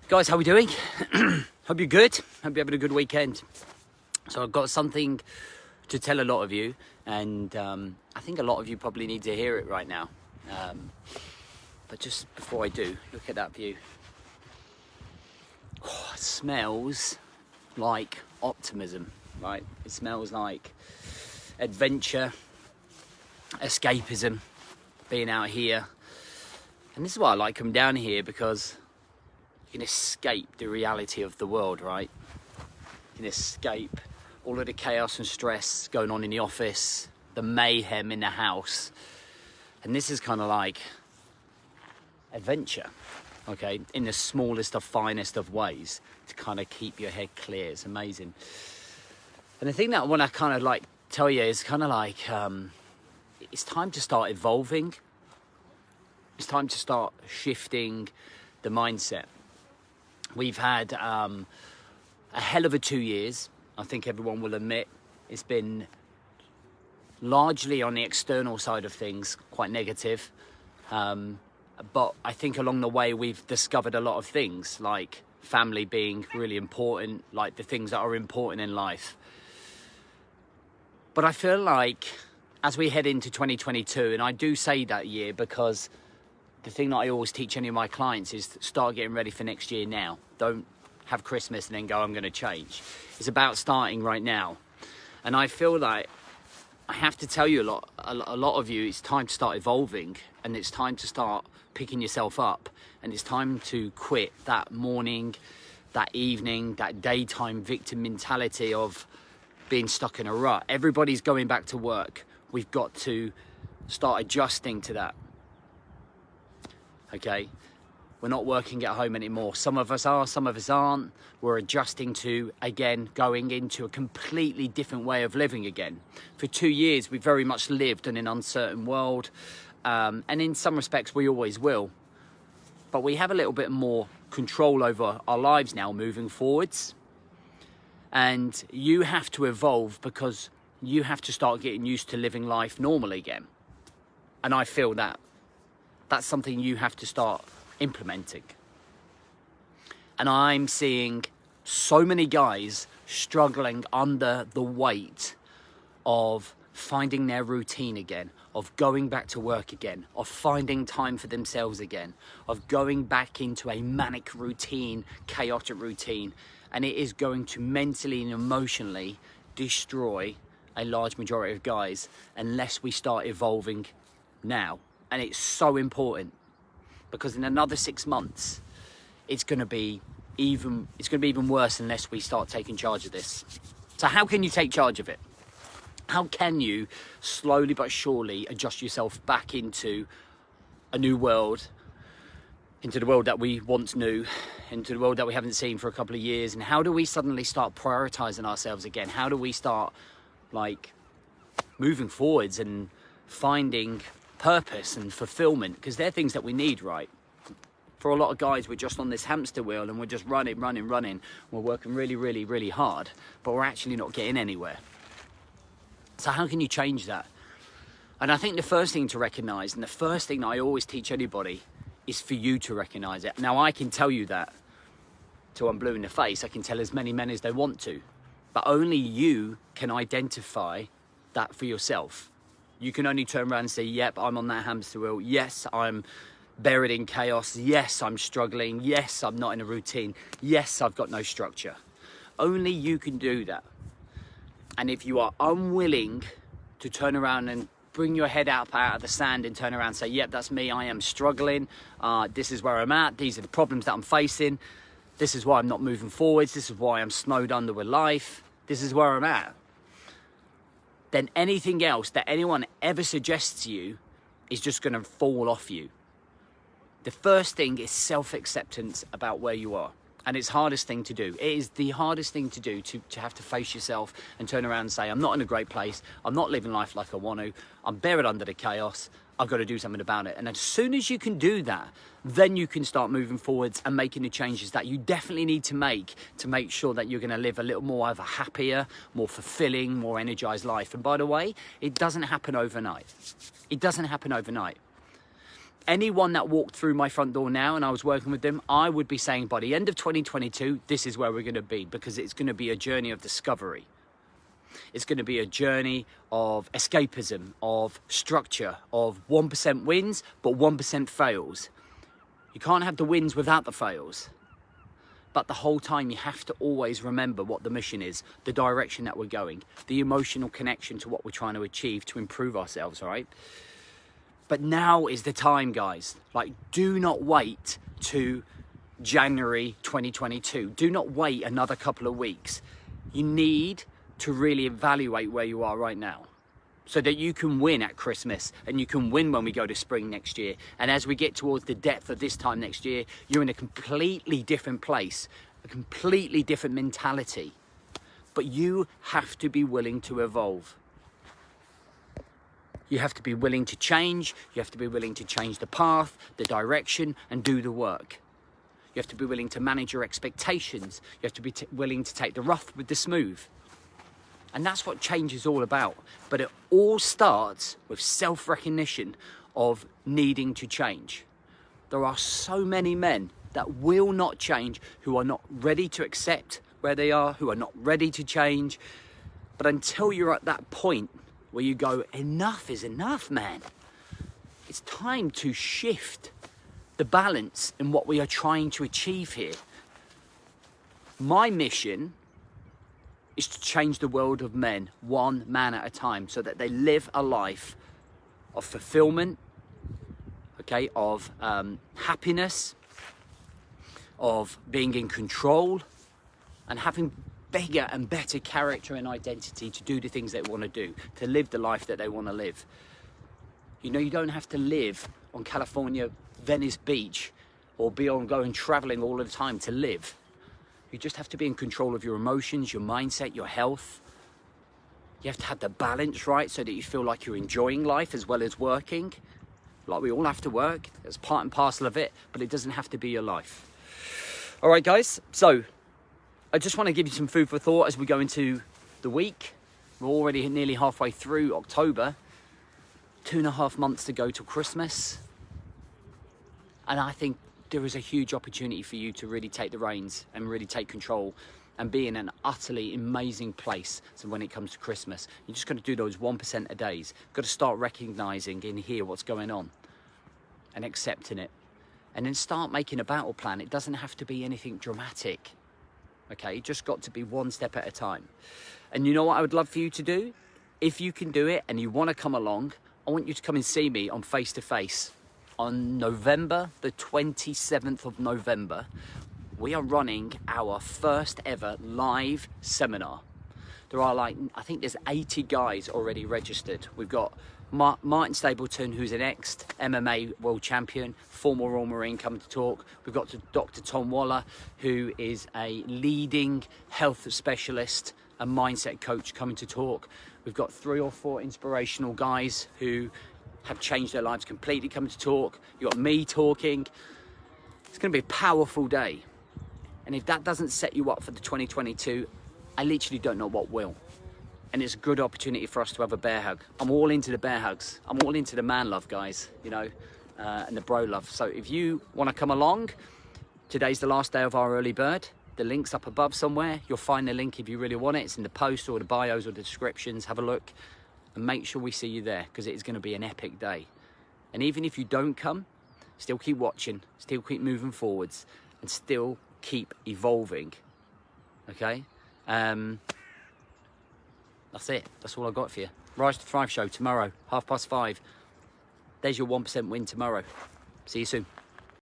Guys, how are we doing? Hope you're good. Hope you're having a good weekend. So I've got something to tell a lot of you, and I think a lot of you probably need to hear it right now. But just before I do, look at that view. Oh, it smells like optimism, right? It smells like adventure, escapism, being out here. And this is why I like coming down here, because you can escape the reality of the world, right? You can escape all of the chaos and stress going on in the office, the mayhem in the house. And this is kind of like adventure, okay? In the smallest of finest of ways to kind of keep your head clear. It's amazing. And the thing that I want to kind of like tell you is kind of like, it's time to start evolving. It's time to start shifting the mindset. We've had a hell of a 2 years. I think everyone will admit it's been largely on the external side of things, quite negative. But I think along the way, we've discovered a lot of things, like family being really important, like the things that are important in life. But I feel like as we head into 2022, and I do say that year because the thing that I always teach any of my clients is to start getting ready for next year now. Don't have Christmas and then go, I'm going to change. It's about starting right now. And I feel like I have to tell you a lot of you, it's time to start evolving, and it's time to start picking yourself up, and it's time to quit that morning, that evening, that daytime victim mentality of being stuck in a rut. Everybody's going back to work. We've got to start adjusting to that. Okay, we're not working at home anymore. Some of us are, some of us aren't. We're adjusting to, again, going into a completely different way of living again. For 2 years, we very much lived in an uncertain world. And in some respects, we always will. But we have a little bit more control over our lives now moving forwards. And you have to evolve, because you have to start getting used to living life normally again. And I feel that that's something you have to start implementing. And I'm seeing so many guys struggling under the weight of finding their routine again, of going back to work again, of finding time for themselves again, of going back into a manic routine, chaotic routine. And it is going to mentally and emotionally destroy a large majority of guys unless we start evolving now. And it's so important, because in another 6 months, it's going to be even worse unless we start taking charge of this. So how can you take charge of it? How can you slowly but surely adjust yourself back into a new world, into the world that we once knew, into the world that we haven't seen for a couple of years? And how do we suddenly start prioritizing ourselves again? How do we start like moving forwards and finding purpose and fulfillment? Because they're things that we need, right? For a lot of guys, we're just on this hamster wheel and we're just running. We're working really hard, but we're actually not getting anywhere. So how can you change that? And I think the first thing to recognize, and the first thing that I always teach anybody, is for you to recognize it. Now, I can tell you that till I'm blue in the face. I can tell as many men as they want to, but only you can identify that for yourself. You can only turn around and say, yep, I'm on that hamster wheel. Yes, I'm buried in chaos. Yes, I'm struggling. Yes, I'm not in a routine. Yes, I've got no structure. Only you can do that. And if you are unwilling to turn around and bring your head out of the sand and turn around and say, yep, that's me. I am struggling. This is where I'm at. These are the problems that I'm facing. This is why I'm not moving forwards. This is why I'm snowed under with life. This is where I'm at. Then anything else that anyone ever suggests to you is just going to fall off you. The first thing is self-acceptance about where you are. And it's the hardest thing to do. It is the hardest thing to do, to have to face yourself and turn around and say, I'm not in a great place. I'm not living life like I want to. I'm buried under the chaos. I've got to do something about it. And as soon as you can do that, then you can start moving forwards and making the changes that you definitely need to make sure that you're going to live a little more of a happier, more fulfilling, more energized life. And by the way, it doesn't happen overnight. It doesn't happen overnight. anyone that walked through my front door now and I was working with them, I would be saying by the end of 2022, this is where we're going to be, because it's going to be a journey of discovery. It's going to be a journey of escapism, of structure, of 1% wins, but 1% fails. You can't have the wins without the fails. But the whole time you have to always remember what the mission is, the direction that we're going, the emotional connection to what we're trying to achieve to improve ourselves, all right? But now is the time, guys. Like, do not wait to January 2022. Do not wait another couple of weeks. You need to really evaluate where you are right now so that you can win at Christmas and you can win when we go to spring next year. And as we get towards the depth of this time next year, you're in a completely different place, a completely different mentality. But you have to be willing to evolve. You have to be willing to change. You have to be willing to change the path, the direction, and do the work. You have to be willing to manage your expectations. You have to be willing to take the rough with the smooth. And that's what change is all about. But it all starts with self-recognition of needing to change. There are so many men that will not change, who are not ready to accept where they are, who are not ready to change. But until you're at that point where you go, enough is enough, man. It's time to shift the balance in what we are trying to achieve here. My mission is to change the world of men, one man at a time, so that they live a life of fulfillment, okay, of happiness, of being in control, and having bigger and better character and identity to do the things they want to do, to live the life that they want to live. You know, you don't have to live on California, Venice Beach, or be on going traveling all the time to live. You just have to be in control of your emotions, your mindset, your health. You have to have the balance right so that you feel like you're enjoying life as well as working. Like, we all have to work, it's part and parcel of it, but it doesn't have to be your life. All right, guys, so I just want to give you some food for thought as we go into the week. We're already nearly halfway through October, 2.5 months to go till Christmas. And I think there is a huge opportunity for you to really take the reins and really take control and be in an utterly amazing place. So when it comes to Christmas, you're just going to do those 1% a days. Got to start recognizing in here what's going on and accepting it. And then start making a battle plan. It doesn't have to be anything dramatic. Okay, just got to be one step at a time. And you know what I would love for you to do? If you can do it and you want to come along, I want you to come and see me on Face to Face. On November, the 27th of November, we are running our first ever live seminar. There are I think there's 80 guys already registered. We've got Martin Stapleton, who's an ex-MMA world champion, former Royal Marine, coming to talk. We've got Dr. Tom Waller, who is a leading health specialist and mindset coach, coming to talk. We've got 3 or 4 inspirational guys who have changed their lives completely coming to talk. You've got me talking. It's going to be a powerful day. And if that doesn't set you up for the 2022, I literally don't know what will. And it's a good opportunity for us to have a bear hug. I'm all into the bear hugs. I'm all into the man love, guys, you know, and the bro love. So if you want to come along, today's the last day of our early bird. The link's up above somewhere. You'll find the link if you really want it. It's in the post or the bios or the descriptions. Have a look and make sure we see you there, because it is going to be an epic day. And even if you don't come, still keep watching, still keep moving forwards, and still keep evolving. Okay? That's it. That's all I got for you. Rise to Thrive show tomorrow, 5:30. There's your 1% win tomorrow. See you soon.